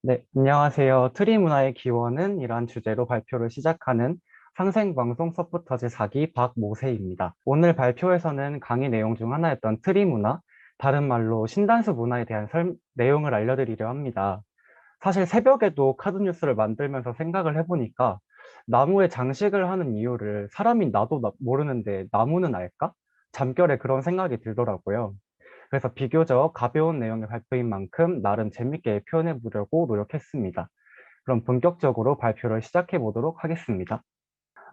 네, 안녕하세요. 트리 문화의 기원은 이란 주제로 발표를 시작하는 상생방송 서포터즈 4기 박모세입니다. 오늘 발표에서는 강의 내용 중 하나였던 트리 문화, 다른 말로 신단수 문화에 대한 내용을 알려드리려 합니다. 사실 새벽에도 카드 뉴스를 만들면서 생각을 해보니까 나무에 장식을 하는 이유를 사람인 나도 모르는데 나무는 알까? 잠결에 그런 생각이 들더라고요. 그래서 비교적 가벼운 내용의 발표인 만큼 나름 재밌게 표현해 보려고 노력했습니다. 그럼 본격적으로 발표를 시작해 보도록 하겠습니다.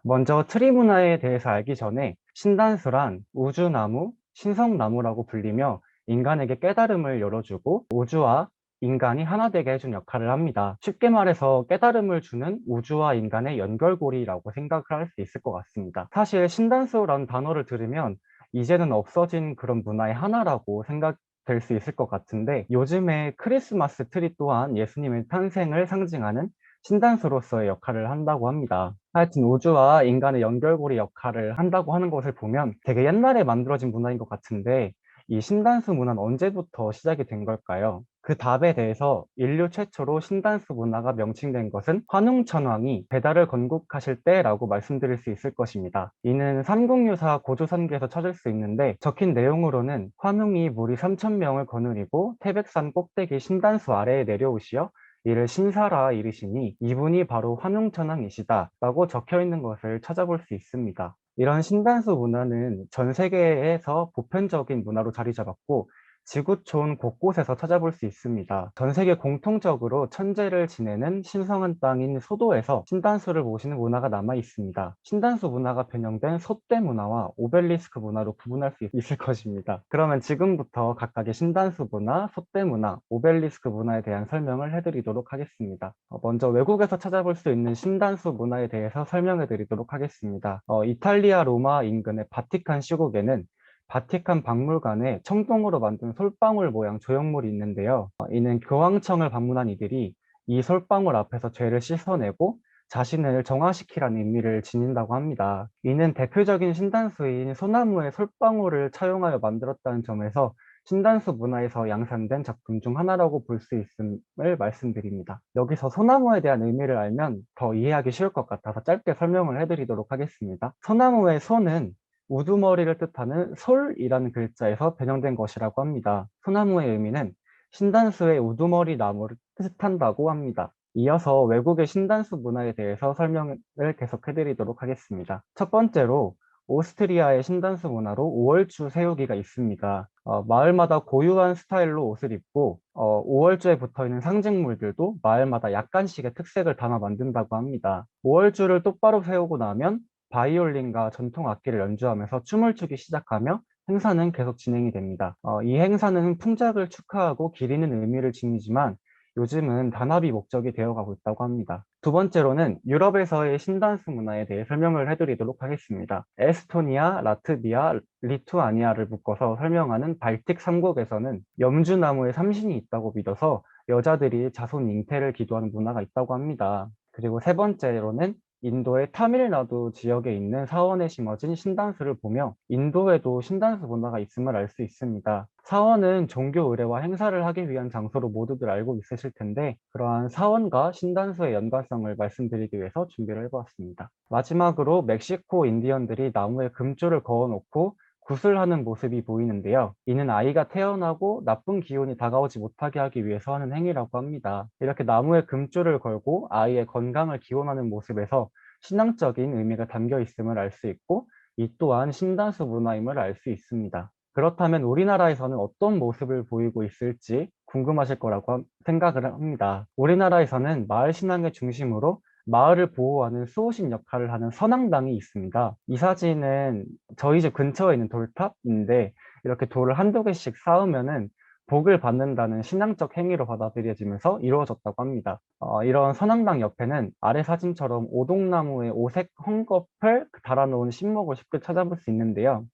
먼저 트리 문화에 대해서 알기 전에 신단수란 우주나무, 신성나무라고 불리며 인간에게 깨달음을 열어주고 우주와 인간이 하나 되게 해준 역할을 합니다. 쉽게 말해서 깨달음을 주는 우주와 인간의 연결고리라고 생각을 할 수 있을 것 같습니다. 사실 신단수라는 단어를 들으면 이제는 없어진 그런 문화의 하나라고 생각될 수 있을 것 같은데 요즘에 크리스마스 트리 또한 예수님의 탄생을 상징하는 신단수로서의 역할을 한다고 합니다. 하여튼 우주와 인간의 연결고리 역할을 한다고 하는 것을 보면 되게 옛날에 만들어진 문화인 것 같은데 이 신단수 문화는 언제부터 시작이 된 걸까요? 그 답에 대해서 인류 최초로 신단수 문화가 명칭된 것은 환웅천왕이 배달을 건국하실 때라고 말씀드릴 수 있을 것입니다. 이는 삼국유사 고조선기에서 찾을 수 있는데 적힌 내용으로는 환웅이 무리 3,000명을 거느리고 태백산 꼭대기 신단수 아래에 내려오시어 이를 신사라 이르시니 이분이 바로 환웅천왕이시다 라고 적혀 있는 것을 찾아볼 수 있습니다. 이런 신단수 문화는 전 세계에서 보편적인 문화로 자리 잡았고 지구촌 곳곳에서 찾아볼 수 있습니다. 전 세계 공통적으로 천재를 지내는 신성한 땅인 소도에서 신단수를 모시는 문화가 남아 있습니다. 신단수 문화가 변형된 소떼 문화와 오벨리스크 문화로 구분할 수 있을 것입니다. 그러면 지금부터 각각의 신단수 문화, 소떼 문화, 오벨리스크 문화에 대한 설명을 해드리도록 하겠습니다. 먼저 외국에서 찾아볼 수 있는 신단수 문화에 대해서 설명해 드리도록 하겠습니다. 이탈리아 로마 인근의 바티칸 시국에는 바티칸 박물관에 청동으로 만든 솔방울 모양 조형물이 있는데요. 이는 교황청을 방문한 이들이 이 솔방울 앞에서 죄를 씻어내고 자신을 정화시키라는 의미를 지닌다고 합니다. 이는 대표적인 신단수인 소나무의 솔방울을 차용하여 만들었다는 점에서 신단수 문화에서 양산된 작품 중 하나라고 볼 수 있음을 말씀드립니다. 여기서 소나무에 대한 의미를 알면 더 이해하기 쉬울 것 같아서 짧게 설명을 해드리도록 하겠습니다. 소나무의 소는 우두머리를 뜻하는 솔이라는 글자에서 변형된 것이라고 합니다. 소나무의 의미는 신단수의 우두머리 나무를 뜻한다고 합니다. 이어서 외국의 신단수 문화에 대해서 설명을 계속해드리도록 하겠습니다. 첫 번째로 오스트리아의 신단수 문화로 5월주 세우기가 있습니다. 마을마다 고유한 스타일로 옷을 입고 5월주에 붙어있는 상징물들도 마을마다 약간씩의 특색을 담아 만든다고 합니다. 5월주를 똑바로 세우고 나면 바이올린과 전통 악기를 연주하면서 춤을 추기 시작하며 행사는 계속 진행이 됩니다. 이 행사는 풍작을 축하하고 기리는 의미를 지니지만 요즘은 단합이 목적이 되어가고 있다고 합니다. 두 번째로는 유럽에서의 신단수 문화에 대해 설명을 해드리도록 하겠습니다. 에스토니아, 라트비아, 리투아니아를 묶어서 설명하는 발틱 3국에서는 염주나무에 삼신이 있다고 믿어서 여자들이 자손 잉태를 기도하는 문화가 있다고 합니다. 그리고 세 번째로는 인도의 타밀나두 지역에 있는 사원에 심어진 신단수를 보며 인도에도 신단수 문화가 있음을 알 수 있습니다. 사원은 종교 의례와 행사를 하기 위한 장소로 모두들 알고 있으실 텐데 그러한 사원과 신단수의 연관성을 말씀드리기 위해서 준비를 해보았습니다. 마지막으로 멕시코 인디언들이 나무에 금줄을 그어놓고 구슬하는 모습이 보이는데요. 이는 아이가 태어나고 나쁜 기운이 다가오지 못하게 하기 위해서 하는 행위라고 합니다. 이렇게 나무에 금줄을 걸고 아이의 건강을 기원하는 모습에서 신앙적인 의미가 담겨 있음을 알 수 있고 이 또한 신단수 문화임을 알 수 있습니다. 그렇다면 우리나라에서는 어떤 모습을 보이고 있을지 궁금하실 거라고 생각을 합니다. 우리나라에서는 마을 신앙의 중심으로 마을을 보호하는 수호신 역할을 하는 선앙당이 있습니다. 이 사진은 저희 집 근처에 있는 돌탑인데 이렇게 돌을 한두 개씩 쌓으면은 복을 받는다는 신앙적 행위로 받아들여지면서 이루어졌다고 합니다. 이런 선앙당 옆에는 아래 사진처럼 오동나무의 오색 헝겊을 달아놓은 신목을 쉽게 찾아볼 수 있는데요.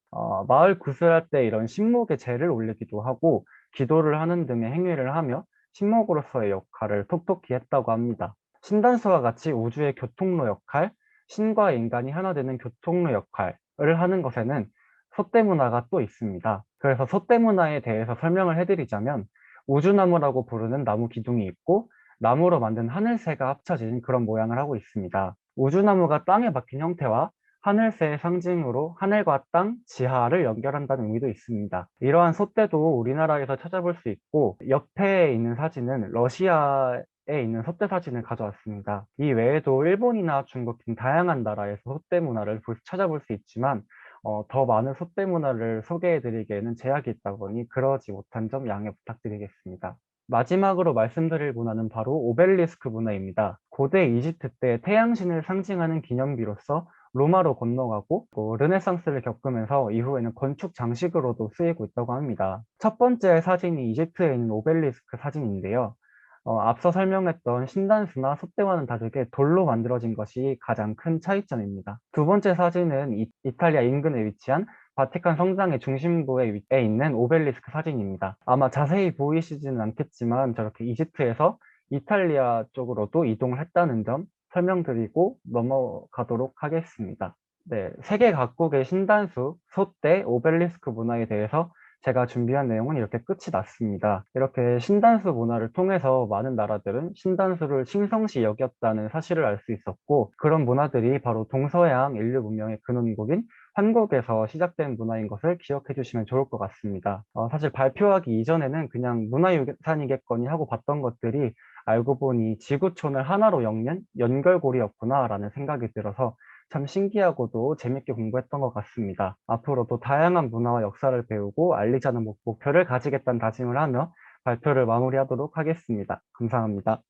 마을 구슬할 때 이런 신목에 제를 올리기도 하고 기도를 하는 등의 행위를 하며 신목으로서의 역할을 톡톡히 했다고 합니다. 신단수와 같이 우주의 교통로 역할, 신과 인간이 하나 되는 교통로 역할을 하는 것에는 소떼 문화가 또 있습니다. 그래서 소떼 문화에 대해서 설명을 해드리자면 우주나무라고 부르는 나무 기둥이 있고 나무로 만든 하늘새가 합쳐진 그런 모양을 하고 있습니다. 우주나무가 땅에 박힌 형태와 하늘새의 상징으로 하늘과 땅, 지하를 연결한다는 의미도 있습니다. 이러한 솥대도 우리나라에서 찾아볼 수 있고, 옆에 있는 사진은 러시아에 있는 솥대 사진을 가져왔습니다. 이 외에도 일본이나 중국 등 다양한 나라에서 솥대 문화를 찾아볼 수 있지만, 더 많은 솥대 문화를 소개해드리기에는 제약이 있다 보니 그러지 못한 점 양해 부탁드리겠습니다. 마지막으로 말씀드릴 문화는 바로 오벨리스크 문화입니다. 고대 이집트 때 태양신을 상징하는 기념비로서 로마로 건너가고 르네상스를 겪으면서 이후에는 건축 장식으로도 쓰이고 있다고 합니다. 첫 번째 사진이 이집트에 있는 오벨리스크 사진인데요. 앞서 설명했던 신단수나 솥대와는 다르게 돌로 만들어진 것이 가장 큰 차이점입니다. 두 번째 사진은 이탈리아 인근에 위치한 바티칸 성당의 중심부에 있는 오벨리스크 사진입니다. 아마 자세히 보이시지는 않겠지만 저렇게 이집트에서 이탈리아 쪽으로도 이동을 했다는 점 설명드리고 넘어가도록 하겠습니다. 네, 세계 각국의 신단수, 솥대, 오벨리스크 문화에 대해서 제가 준비한 내용은 이렇게 끝이 났습니다. 이렇게 신단수 문화를 통해서 많은 나라들은 신단수를 신성시 여겼다는 사실을 알 수 있었고, 그런 문화들이 바로 동서양 인류 문명의 근원국인 한국에서 시작된 문화인 것을 기억해 주시면 좋을 것 같습니다. 사실 발표하기 이전에는 그냥 문화유산이겠거니 하고 봤던 것들이 알고 보니 지구촌을 하나로 엮는 연결고리였구나라는 생각이 들어서 참 신기하고도 재밌게 공부했던 것 같습니다. 앞으로도 다양한 문화와 역사를 배우고 알리자는 목표를 가지겠다는 다짐을 하며 발표를 마무리하도록 하겠습니다. 감사합니다.